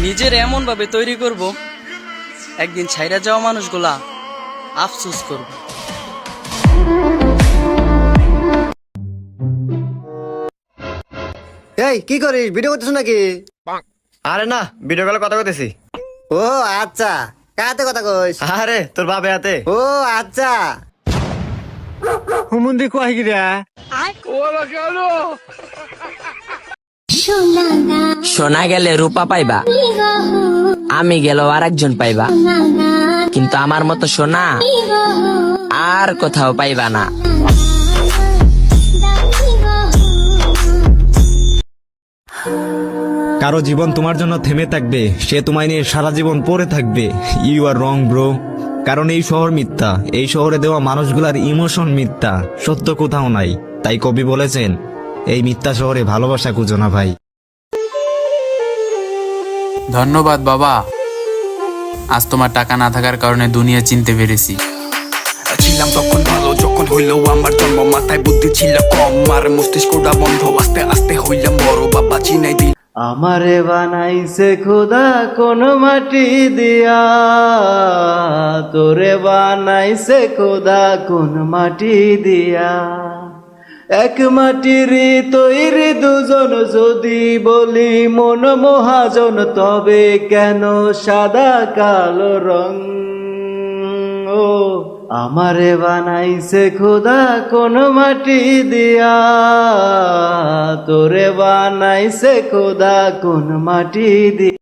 নিজের এমন ভাবে তৈরি করব একদিন ছাইরা যাওয়া মানুষগুলা আফসোস করবে। এই কি করিস, ভিডিও করতেছ নাকি? আরে না, ভিডিও কলে কথা কইতেছি। ও আচ্ছা, কাতে কথা কইস? আরে তোর বাপে হাতে। ও আচ্ছা। হুমুন্দি কয় গিরা সোনা গেলে রূপা পাইবা, আমি গেল আর একজন পাইবা, কিন্তু আমার মতো সোনা আর কোথাও পাইবা না। কারো জীবন তোমার জন্য থেমে থাকবে, সে তোমায় নিয়ে সারা জীবন পড়ে থাকবে। You are wrong bro. কারণ এই শহর মিথ্যা, এই শহরে দেওয়া মানুষগুলার ইমোশন মিথ্যা, সত্য কোথাও নাই। তাই কবি বলেছেন, এই মিথ্যা শহরে ভালোবাসা খুঁজো না ভাই। ধন্যবাদ বাবা, আজ তোমার টাকা না থাকার কারণে দুনিয়া চিনতে পেরেছি। ছিলাম তখন ভালো, যখন হইল আমার জন্ম, মাথায় বুদ্ধি ছিল কম, আর মস্তিষ্কটা বন্ধ, আস্তে আস্তে হইলাম বড়, বাবা চিনাই দিল। আমারে বানাইছে খোদা কোন মাটি দিয়া, তোরে বানাইছে খোদা কোন মাটি দিয়া। এক মাটির তৈরি দুজন, যদি বলি মন মহাজন, তবে কেন সাদা কালো রং? ও আমারে বানাইছে খোদা কোন মাটি দিয়া, তোরে বানাইছে খোদা কোন মাটি দিয়া।